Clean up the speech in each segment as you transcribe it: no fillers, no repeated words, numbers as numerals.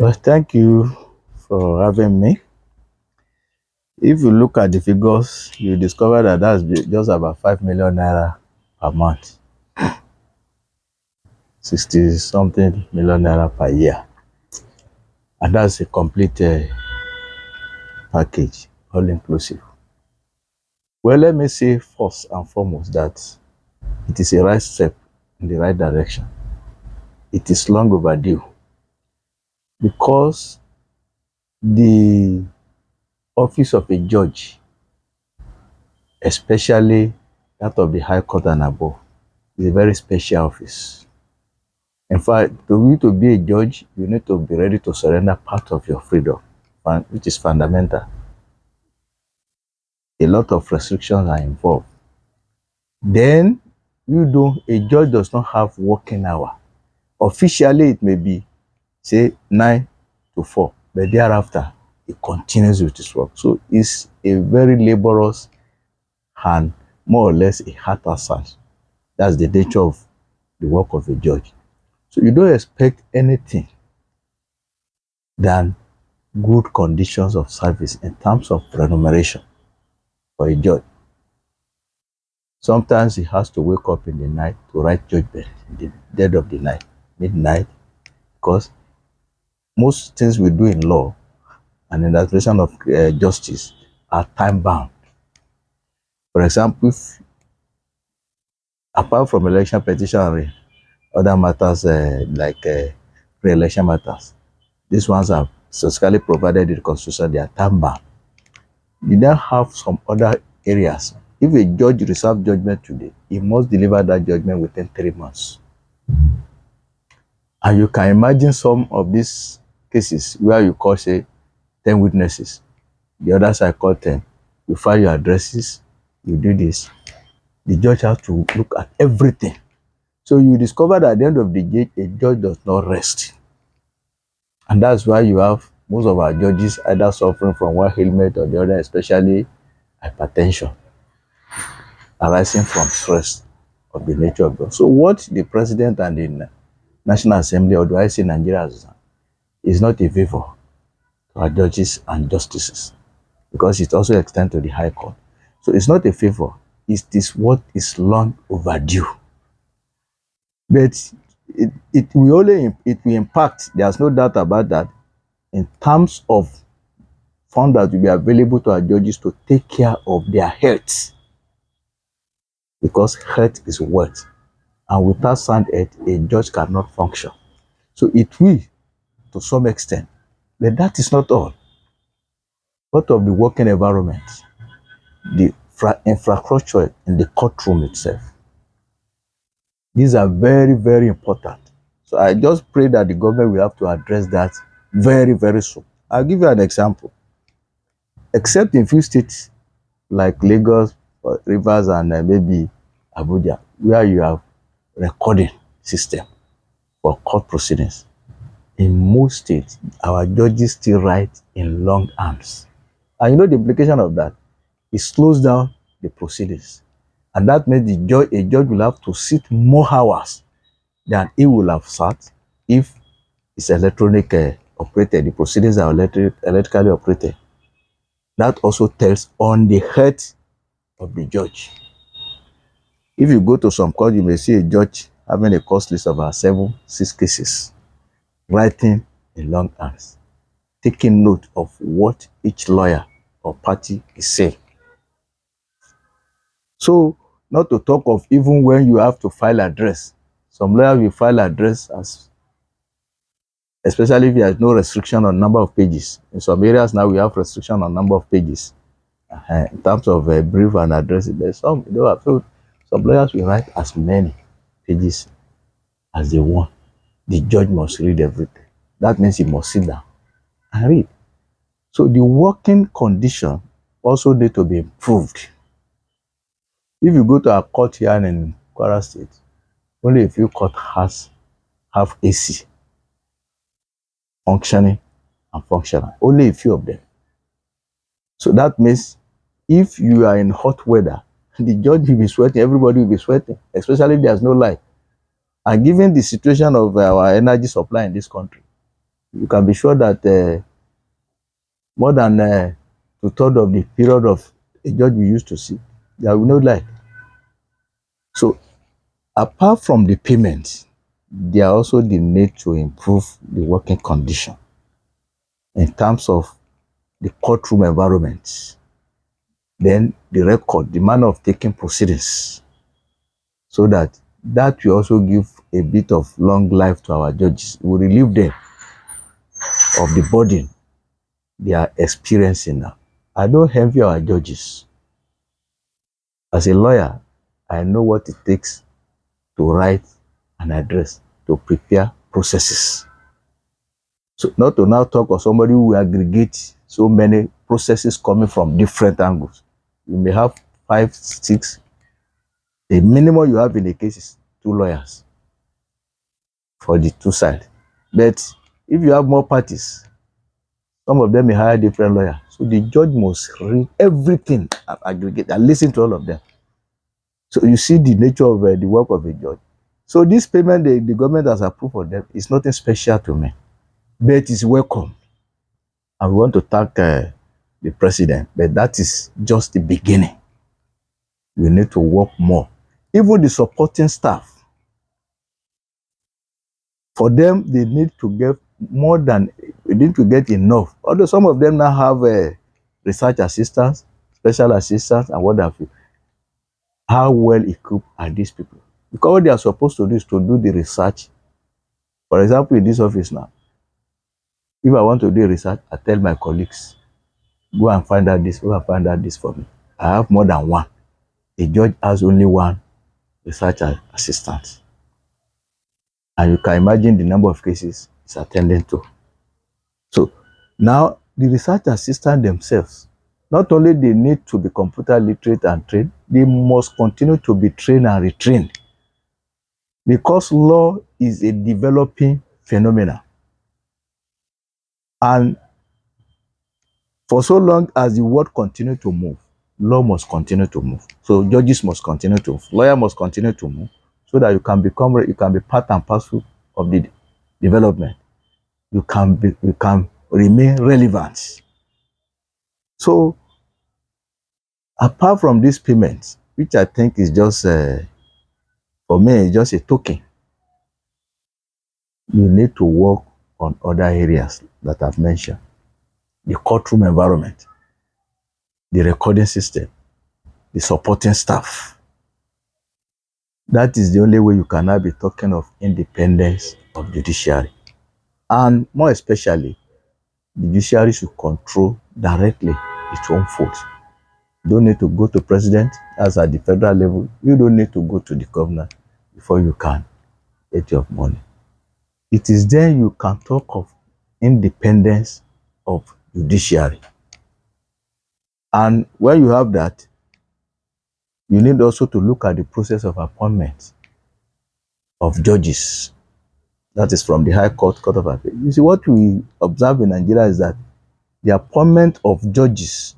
Well, thank you for having me. If you look at the figures, you discover that that's just about 5 million naira per month, 60 something million naira per year. And that's a complete package, all inclusive. Well, let me say first and foremost that it is a right step in the right direction. It is long overdue because the office of a judge, especially that of the High Court and above, is a very special office. In fact, to be a judge, you need to be ready to surrender part of your freedom, which is fundamental. A lot of restrictions are involved. Then, a judge does not have working hour. Officially, it may be, say, 9 to 4, but thereafter, it continues with his work. So, it's a very laborious and more or less a hard task. That's the nature of the work of a judge. So, you don't expect anything than good conditions of service in terms of remuneration for a judge. Sometimes he has to wake up in the night to write judgment in the dead of the night, midnight, because most things we do in law and in the administration of justice are time bound. For example, apart from election petition and other matters like pre-election matters, these ones are specifically provided in the constitution, they are time bound. You then have some other areas. If a judge reserves judgment today, he must deliver that judgment within 3 months. And you can imagine some of these cases where you call, say, 10 witnesses. The other side call 10. You file your addresses, you do this. The judge has to look at everything. So you discover that at the end of the day, a judge does not rest. And that's why you have most of our judges either suffering from one ailment or the other, especially hypertension, arising from stress of the nature of God. So what the president and the National Assembly, or do I say Nigeria has done, is not a favor to our judges and justices, because it also extends to the High Court. So it's not a favor, it is what is long overdue. But it will impact, there's no doubt about that, in terms of funds that will be available to our judges to take care of their health, because health is wealth, and without sound health, a judge cannot function. So it will, to some extent, but that is not all. What of the working environment, the infrastructure in the courtroom itself? These are very, very important. So I just pray that the government will have to address that very, very soon. I'll give you an example. Except in few states like Lagos, Rivers, and maybe Abuja, where you have recording system for court proceedings. In most states, our judges still write in long arms. And you know the implication of that? It slows down the proceedings. And that means a judge will have to sit more hours than he will have sat if it's electronic operated. The proceedings are electrically operated. That also tells on the health of the judge. If you go to some court, you may see a judge having a court list of about 6 cases, writing in long arms, taking note of what each lawyer or party is saying. So, not to talk of even when you have to file address. Some lawyers will file address especially if there is no restriction on number of pages. In some areas now we have restriction on number of pages in terms of brief and address. There's some, some lawyers will write as many pages as they want. The judge must read everything. That means he must sit down and read. So the working condition also need to be improved. If you go to a court here in Kwara State, only a few courts have AC functioning and functional. Only a few of them. So that means if you are in hot weather, the judge will be sweating, everybody will be sweating, especially if there's no light. And given the situation of our energy supply in this country, You can be sure that more than two-thirds of the period of a judge we used to see, there will no lie. So apart from the payment, there are also the need to improve the working condition in terms of the courtroom environment, then the record, the manner of taking proceedings, so that will also give a bit of long life to our judges. We relieve them of the burden they are experiencing now. I don't envy our judges. As a lawyer, I know what it takes to write an address, to prepare processes. So not to now talk of somebody who will aggregate so many processes coming from different angles. You may have 5, 6. The minimum you have in the case is 2 lawyers for the 2 sides. But if you have more parties, some of them may hire different lawyers. So the judge must read everything and aggregate and listen to all of them. So you see the nature of the work of a judge. So this payment the government has approved for them is nothing special to me, but it's welcome. And we want to thank the president, but that is just the beginning. We need to work more. Even the supporting staff, for them, they need to get more than, they need to get enough. Although some of them now have research assistants, special assistants, and what have you. How well equipped are these people? Because what they are supposed to do is to do the research. For example, in this office now, if I want to do research, I tell my colleagues, go and find out this, go and find out this for me. I have more than one. A judge has only one research assistant. And you can imagine the number of cases it's attending to. So now the research assistant themselves, not only they need to be computer literate and trained, they must continue to be trained and retrained. Because law is a developing phenomenon. And for so long as the world continue to move, law must continue to move. So judges must continue to move, lawyer must continue to move, so that you can be part and parcel of the development. You can remain relevant. So apart from this payment, which I think is just for me, it's just a token, you need to work on other areas that I've mentioned. The courtroom environment, the recording system, the supporting staff. That is the only way you can now be talking of independence of judiciary. And more especially, the judiciary should control directly its own vote. You don't need to go to president, as at the federal level. You don't need to go to the governor before you can get your money. It is then you can talk of independence of judiciary. And when you have that, you need also to look at the process of appointment of judges. That is from the High Court, Court of Appeal. You see, what we observe in Nigeria is that the appointment of judges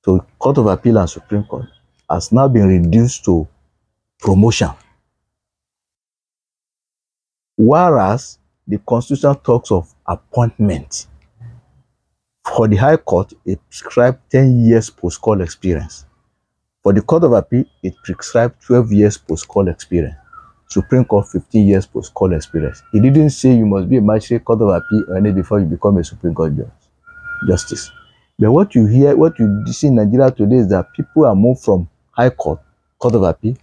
to Court of Appeal and Supreme Court has now been reduced to promotion. Whereas the Constitution talks of appointment. For the High Court, it prescribed 10 years post-call experience. For the Court of Appeal, it prescribed 12 years post-call experience. Supreme Court, 15 years post-call experience. It didn't say you must be a magistrate, Court of Appeal, or anything before you become a Supreme Court justice. But what you see in Nigeria today is that people are moved from High Court, Court of Appeal.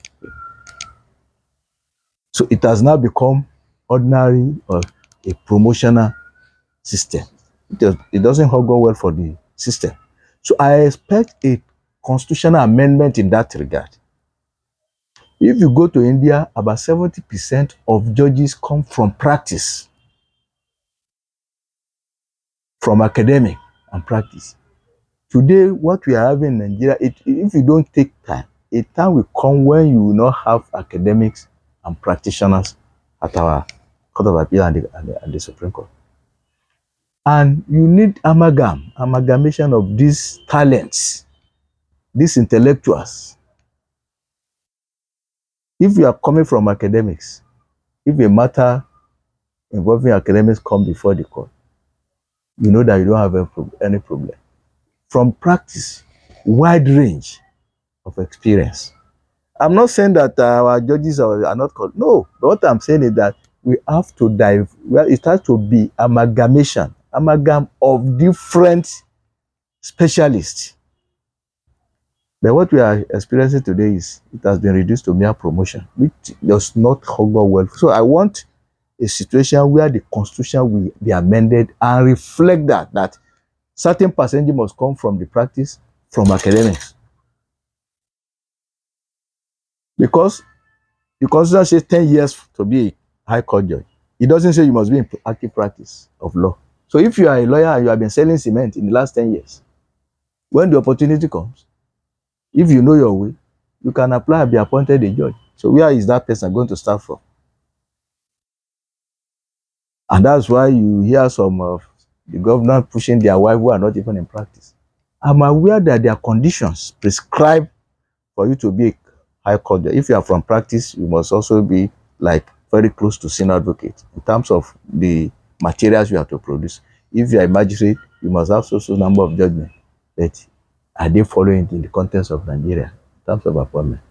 So it has now become ordinary or a promotional system. It doesn't go well for the system. So I expect a constitutional amendment in that regard. If you go to India, about 70% of judges come from practice, from academic and practice. Today, what we are having in Nigeria, if you don't take time, a time will come when you will not have academics and practitioners at our Court of Appeal and the Supreme Court. And you need amalgamation of these talents, these intellectuals. If you are coming from academics, if a matter involving academics come before the court, you know that you don't have any problem. From practice, wide range of experience. I'm not saying that our judges are not called. No, but what I'm saying is that we have to dive. Well, it has to be amalgam of different specialists. But what we are experiencing today is it has been reduced to mere promotion, which does not augur well. So I want a situation where the constitution will be amended and reflect that certain percentage must come from the practice, from academics. Because the constitution says 10 years to be a high court judge. It doesn't say you must be in active practice of law. So if you are a lawyer and you have been selling cement in the last 10 years, when the opportunity comes, if you know your way, you can apply and be appointed a judge. So where is that person going to start from? And that's why you hear some of the governor pushing their wife who are not even in practice. I'm aware that there are conditions prescribed for you to be a high court judge. If you are from practice, you must also be like very close to senior advocate in terms of the materials you have to produce. If you are a magistrate, you must have so number of judgment. But are they following in the context of Nigeria in terms of appointment?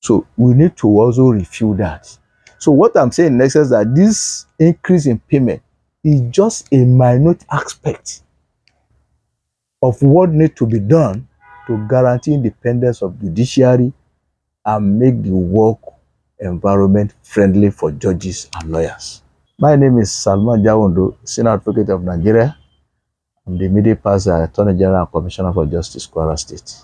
So we need to also review that. So what I'm saying next is that this increase in payment is just a minute aspect of what needs to be done to guarantee independence of judiciary and make the work environment friendly for judges and lawyers. My name is Salman Jawondo, Senior Advocate of Nigeria. I'm the immediate past Attorney General and Commissioner for Justice, Kwara State.